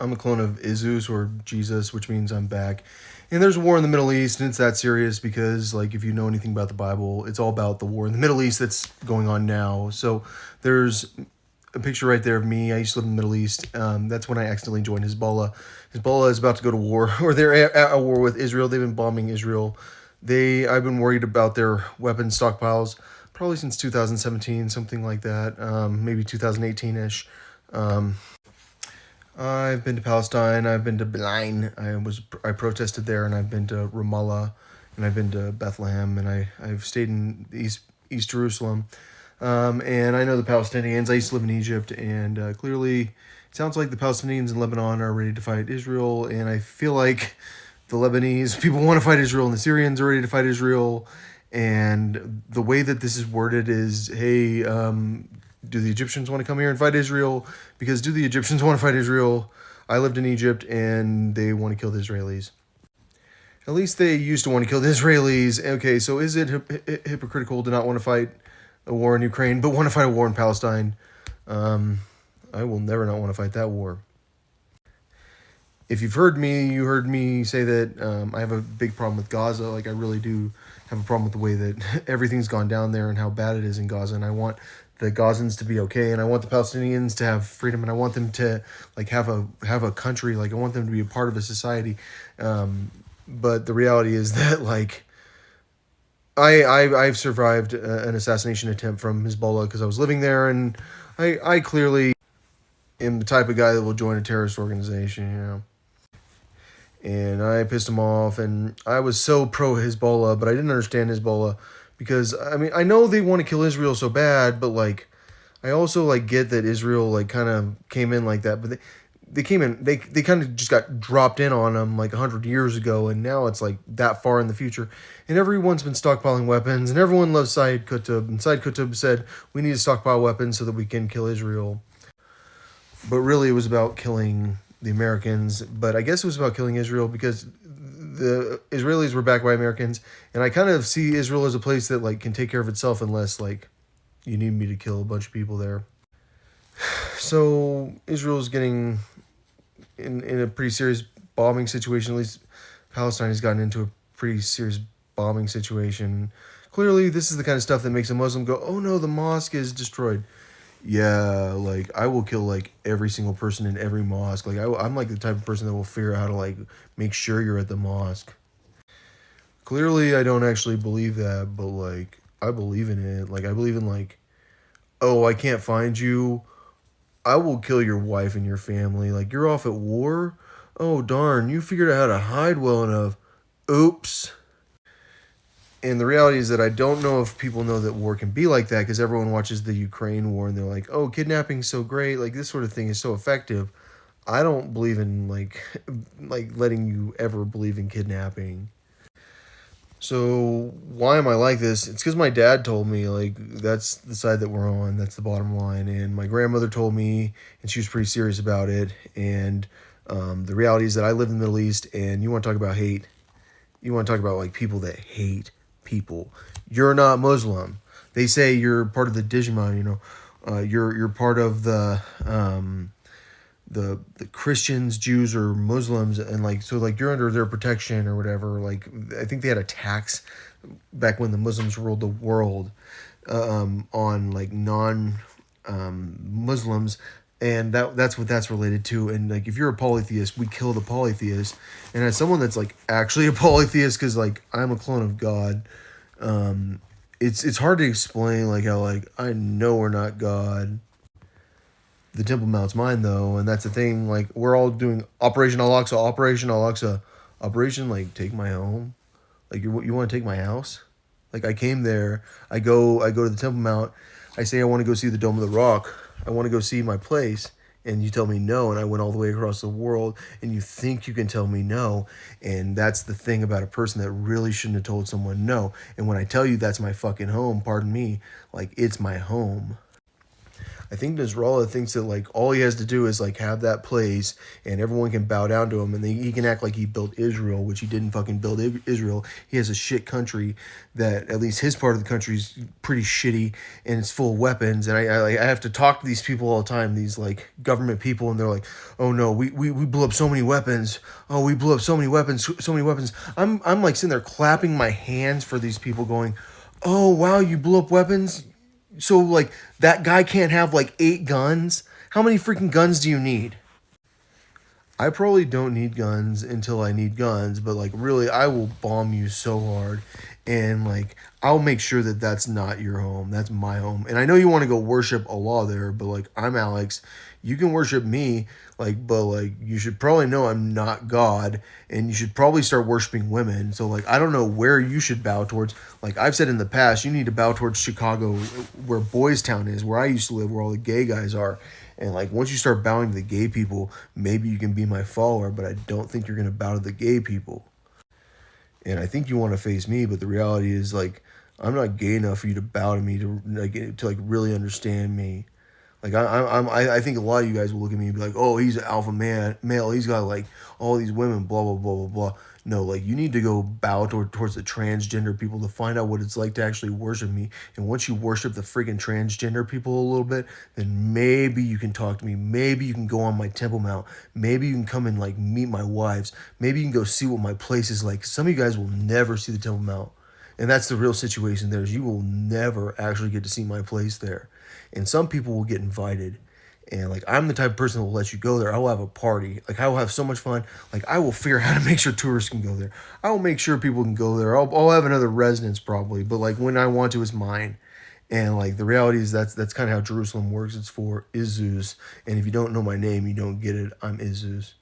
I'm a clone of Isus or Jesus, which means I'm back. And there's a war in the Middle East, and it's that serious because, like, if you know anything about the Bible, it's all about the war in the Middle East that's going on now. So there's a picture right there of me. I used to live in the Middle East. That's when I accidentally joined Hezbollah. Hezbollah is about to go to war, or they're at a war with Israel. They've been bombing Israel. I've been worried about their weapons stockpiles probably since 2017, something like that. Maybe 2018 ish. I've been to Palestine. I've been to Belain. I protested there, and I've been to Ramallah, and I've been to Bethlehem, and I've stayed in East Jerusalem. And I know the Palestinians. I used to live in Egypt, and clearly, it sounds like the Palestinians in Lebanon are ready to fight Israel, and I feel like the Lebanese people want to fight Israel, and the Syrians are ready to fight Israel. And the way that this is worded is, hey, do the Egyptians want to come here and fight Israel? Because do the Egyptians want to fight Israel? I lived in Egypt, and they want to kill the Israelis. At least they used to want to kill the Israelis. Okay, so is it hypocritical to not want to fight a war in Ukraine, but want to fight a war in Palestine? I will never not want to fight that war. If you've heard me, you heard me say that I have a big problem with Gaza. Like, I really do have a problem with the way that everything's gone down there and how bad it is in Gaza. And I want the Gazans to be okay, and I want the Palestinians to have freedom, and I want them to like have a country. Like, I want them to be a part of a society. But the reality is that, like, I've survived an assassination attempt from Hezbollah because I was living there, and I clearly am the type of guy that will join a terrorist organization, you know. And I pissed him off, and I was so pro Hezbollah, but I didn't understand Hezbollah because, I mean, I know they want to kill Israel so bad, but like, I also like get that Israel like kind of came in like that, but they came in, they kind of just got dropped in on them like 100 years ago, and now it's like that far in the future, and everyone's been stockpiling weapons, and everyone loves Said Qutb, and Said Qutb said we need to stockpile weapons so that we can kill Israel. But really, it was about killing the Americans. But I guess it was about killing Israel because the Israelis were backed by Americans, and I kind of see Israel as a place that like can take care of itself unless like you need me to kill a bunch of people there. So Israel's getting in a pretty serious bombing situation. At least Palestine has gotten into a pretty serious bombing situation. Clearly, this is the kind of stuff that makes a Muslim go, "Oh no, the mosque is destroyed." Yeah, like I will kill like every single person in every mosque. Like I'm like the type of person that will figure out how to like make sure you're at the mosque. Clearly, I don't actually believe that, but like I believe in it. Like I believe in like, oh, I can't find you. I will kill your wife and your family. Like you're off at war. Oh darn, you figured out how to hide well enough. Oops. And the reality is that I don't know if people know that war can be like that because everyone watches the Ukraine war and they're like, "Oh, kidnapping's so great. Like this sort of thing is so effective." I don't believe in like letting you ever believe in kidnapping. So why am I like this? It's because my dad told me like that's the side that we're on. That's the bottom line. And my grandmother told me, and she was pretty serious about it. And the reality is that I live in the Middle East, and you want to talk about hate. You want to talk about like people that hate people. You're not Muslim. They say you're part of the Digimon. You know, you're part of the Christians, Jews, or Muslims, and like so like you're under their protection or whatever. Like I think they had a tax back when the Muslims ruled the world on like non Muslims, and that's what that's related to. And like if you're a polytheist, we kill the polytheist. And as someone that's like actually a polytheist, because like I'm a clone of God, it's hard to explain like how like I know we're not God. The Temple Mount's mine though, and that's the thing. Like we're all doing Operation Al-Aqsa, Operation Al-Aqsa, Operation like take my home. Like you want to take my house? Like I came there. I go to the Temple Mount. I say I want to go see the Dome of the Rock. I want to go see my place. And you tell me no, and I went all the way across the world, and you think you can tell me no. And that's the thing about a person that really shouldn't have told someone no. And when I tell you that's my fucking home, pardon me, like it's my home. I think Nasrallah thinks that like all he has to do is like have that place and everyone can bow down to him, and he can act like he built Israel, which he didn't fucking build Israel. He has a shit country that at least his part of the country is pretty shitty and it's full of weapons. And I have to talk to these people all the time, these like government people, and they're like, oh no, we blew up so many weapons. Oh, we blew up so many weapons, so many weapons. I'm like sitting there clapping my hands for these people, going, oh wow, you blew up weapons. So like that guy can't have like 8 guns. How many freaking guns do you need? I probably don't need guns until I need guns, but like really, I will bomb you so hard, and like I'll make sure that that's not your home. That's my home. And I know you want to go worship Allah there, but like I'm Alex. You can worship me, like, but like you should probably know I'm not God, and you should probably start worshiping women. So like I don't know where you should bow towards. Like I've said in the past, you need to bow towards Chicago, where Boys Town is, where I used to live, where all the gay guys are. And like once you start bowing to the gay people, maybe you can be my follower, but I don't think you're gonna bow to the gay people. And I think you want to face me, but the reality is like I'm not gay enough for you to bow to me to like really understand me. Like I think a lot of you guys will look at me and be like, oh, he's an alpha male. He's got like all these women, blah blah blah blah blah. No, like you need to go bow towards the transgender people to find out what it's like to actually worship me. And once you worship the freaking transgender people a little bit, then maybe you can talk to me. Maybe you can go on my Temple Mount. Maybe you can come and like meet my wives. Maybe you can go see what my place is like. Some of you guys will never see the Temple Mount. And that's the real situation there, is you will never actually get to see my place there. And some people will get invited. And like I'm the type of person that will let you go there. I will have a party. Like I will have so much fun. Like I will figure out how to make sure tourists can go there. I will make sure people can go there. I'll have another residence probably, but like when I want to, it's mine. And like the reality is that's kind of how Jerusalem works. It's for Izus. And if you don't know my name, you don't get it. I'm Izus.